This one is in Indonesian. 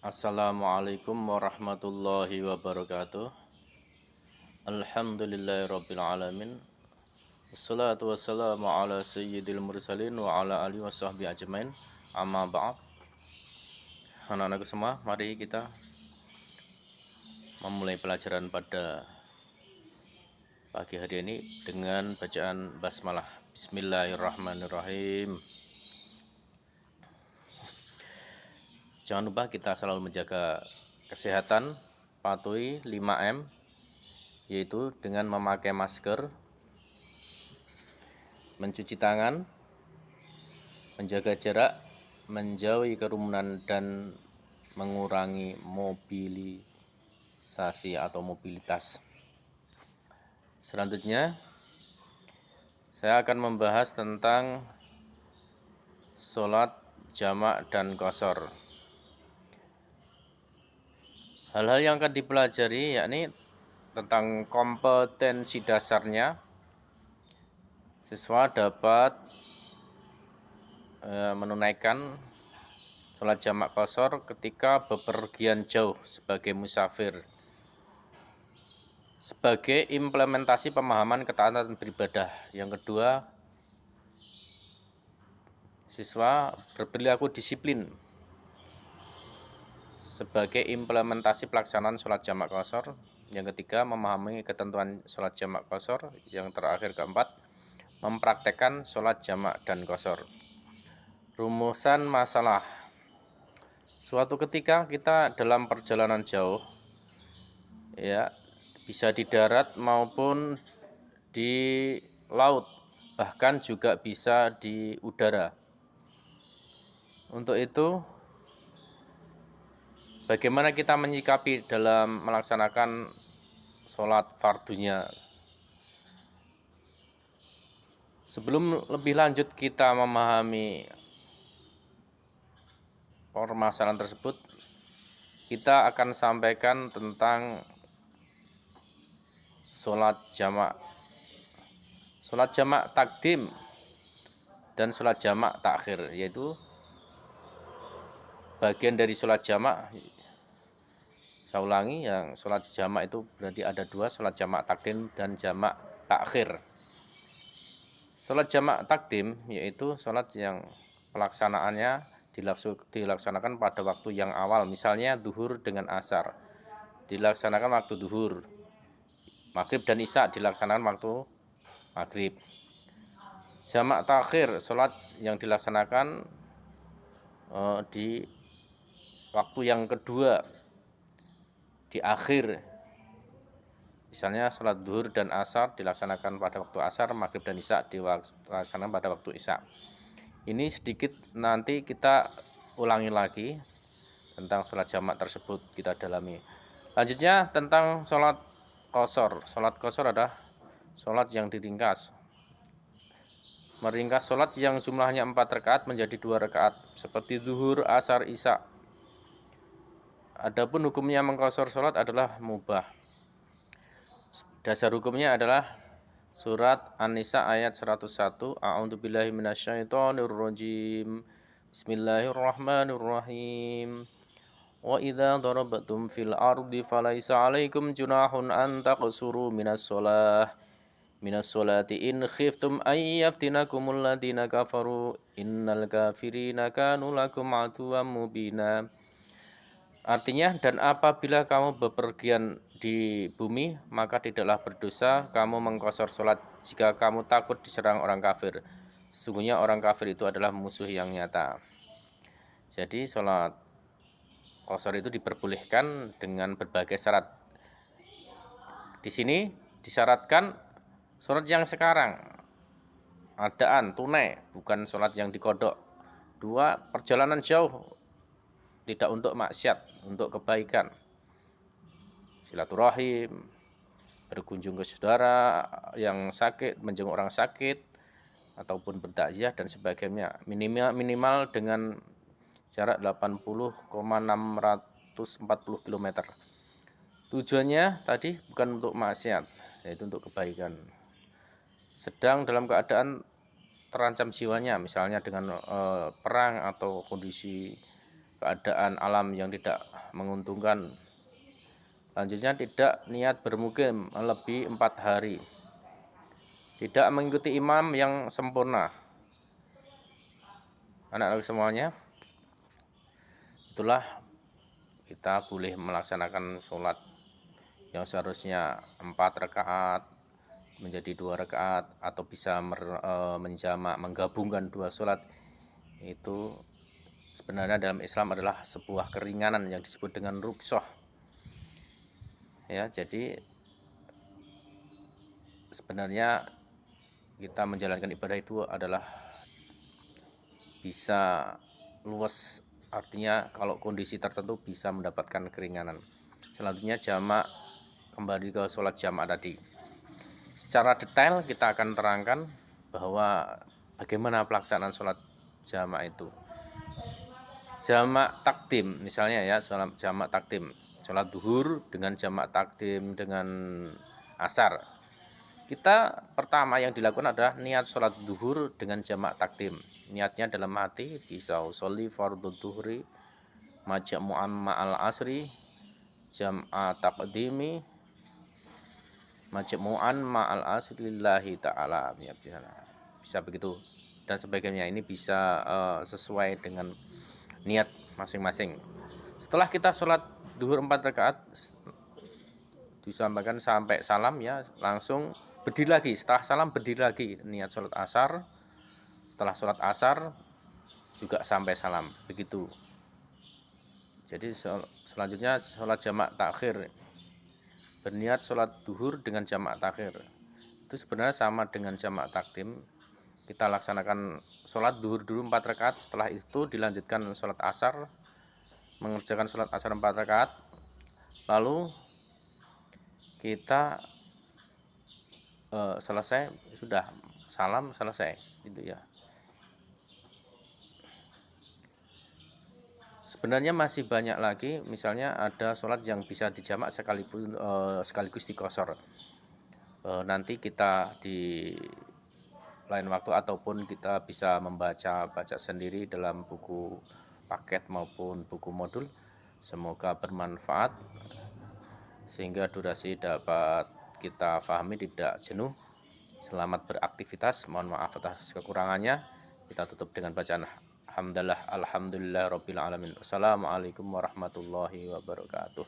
Assalamualaikum warahmatullahi wabarakatuh. Alhamdulillahirabbil alamin. Wassalatu wassalamu ala sayyidil mursalin wa ala alihi washabbihi ajmain. Amma ba'd. Anak-anakku semua, mari kita memulai pelajaran pada pagi hari ini dengan bacaan basmalah. Bismillahirrahmanirrahim. Jangan lupa kita selalu menjaga kesehatan, patuhi 5M, yaitu dengan memakai masker, mencuci tangan, menjaga jarak, menjauhi kerumunan, dan mengurangi mobilisasi atau mobilitas. Selanjutnya, saya akan membahas tentang sholat jamak dan qashar. Hal-hal yang akan dipelajari yakni tentang kompetensi dasarnya. Siswa dapat menunaikan sholat jamak qashar ketika bepergian jauh sebagai musafir, sebagai implementasi pemahaman ketaatan beribadah. Yang kedua, siswa berperilaku disiplin sebagai implementasi pelaksanaan sholat jamak qashar. Yang ketiga, memahami ketentuan sholat jamak qashar. Yang terakhir, keempat, mempraktekkan sholat jamak dan qashar. Rumusan masalah. Suatu ketika kita dalam perjalanan jauh, ya, bisa di darat maupun di laut, bahkan juga bisa di udara. Untuk itu, bagaimana kita menyikapi dalam melaksanakan sholat fardunya? Sebelum lebih lanjut kita memahami permasalahan tersebut, kita akan sampaikan tentang sholat jamak. Sholat jamak takdim dan sholat jamak takhir, yaitu bagian dari sholat jamak. Saya ulangi, yang sholat jamak itu berarti ada dua, sholat jamak takdim dan jamak takhir. Sholat jamak takdim yaitu sholat yang pelaksanaannya dilaksanakan pada waktu yang awal, misalnya duhur dengan asar dilaksanakan waktu duhur, maghrib dan isya dilaksanakan waktu maghrib. Jamak takhir, sholat yang dilaksanakan di waktu yang kedua, di akhir. Misalnya sholat duhur dan asar dilaksanakan pada waktu asar, maghrib dan isya dilaksanakan pada waktu isya. Ini sedikit nanti kita ulangi lagi tentang sholat jamak tersebut, kita dalami. Lanjutnya tentang sholat qashar. Sholat qashar adalah sholat yang diringkas. Meringkas sholat yang jumlahnya 4 rakaat menjadi 2 rakaat, seperti zuhur, asar, isya. Adapun hukumnya mengqashar sholat adalah mubah. Dasar hukumnya adalah surat An-Nisa ayat 101. A'udzubillahi minasyaitonirrajim. Bismillahirrahmanirrahim. Wa idza darabtum fil ardi falaisa 'alaikum junahun an taqsuru minas sholati in khiftum ay yaftinakumul ladina kafaru innal kafirina kanu lakum aduwwam mubina. Artinya, dan apabila kamu bepergian di bumi, maka tidaklah berdosa kamu mengqashar sholat jika kamu takut diserang orang kafir. Sesungguhnya orang kafir itu adalah musuh yang nyata. Jadi sholat qashar itu diperbolehkan dengan berbagai syarat. Di sini disyaratkan sholat yang sekarang, adaan, tunai, bukan sholat yang dikodok. 2, perjalanan jauh, tidak untuk maksiat, untuk kebaikan, silaturahim, berkunjung ke saudara yang sakit, menjenguk orang sakit, ataupun bertakziah dan sebagainya. Minimal dengan jarak 80,640 km. Tujuannya tadi bukan untuk maksiat, yaitu untuk kebaikan. Sedang dalam keadaan terancam jiwanya, misalnya dengan perang atau kondisi keadaan alam yang tidak menguntungkan. Selanjutnya, tidak niat bermukim lebih 4 hari. Tidak mengikuti imam yang sempurna. Anak-anak semuanya, itulah kita boleh melaksanakan sholat yang seharusnya 4 rakaat menjadi 2 rakaat, atau bisa menjamak, menggabungkan 2 sholat. Itu sebenarnya dalam Islam adalah sebuah keringanan yang disebut dengan rukhsah. Ya, jadi sebenarnya kita menjalankan ibadah itu adalah bisa luas, artinya kalau kondisi tertentu bisa mendapatkan keringanan. Selanjutnya, jamak, kembali ke sholat jamak tadi. Secara detail kita akan terangkan bahwa bagaimana pelaksanaan sholat jamak itu. Jamak takdim misalnya ya, sholat jamak takdim, sholat duhur dengan jamak takdim dengan asar. Kita pertama yang dilakukan adalah niat sholat duhur dengan jamak takdim. Niatnya dalam hati, bisa usolli fardhu duhri majmu'an ma'al asri jam'a taqdimi majmu'an ma'al asri lillahi ta'ala. Ya, bisa begitu dan sebagainya. Ini bisa sesuai dengan niat masing-masing. Setelah kita sholat duhur 4 rakaat disampaikan sampai salam ya, langsung berdiri lagi. Setelah salam berdiri lagi, niat sholat asar. Setelah sholat asar juga sampai salam, begitu. Jadi selanjutnya sholat jamak takhir, berniat sholat duhur dengan jamak takhir. Itu sebenarnya sama dengan jamak takdim. Kita laksanakan sholat duhur dulu 4 rakaat, setelah itu dilanjutkan sholat asar, mengerjakan sholat asar 4 rakaat, lalu kita selesai, sudah salam, selesai, gitu ya. Sebenarnya masih banyak lagi, misalnya ada sholat yang bisa dijamak sekaligus dikosor. Nanti kita di lain waktu, ataupun kita bisa membaca sendiri dalam buku paket maupun buku modul. Semoga bermanfaat sehingga durasi dapat kita pahami, tidak jenuh. Selamat beraktivitas, mohon maaf atas kekurangannya. Kita tutup dengan bacaan alhamdulillah rabbil alamin. Wassalamualaikum warahmatullahi wabarakatuh.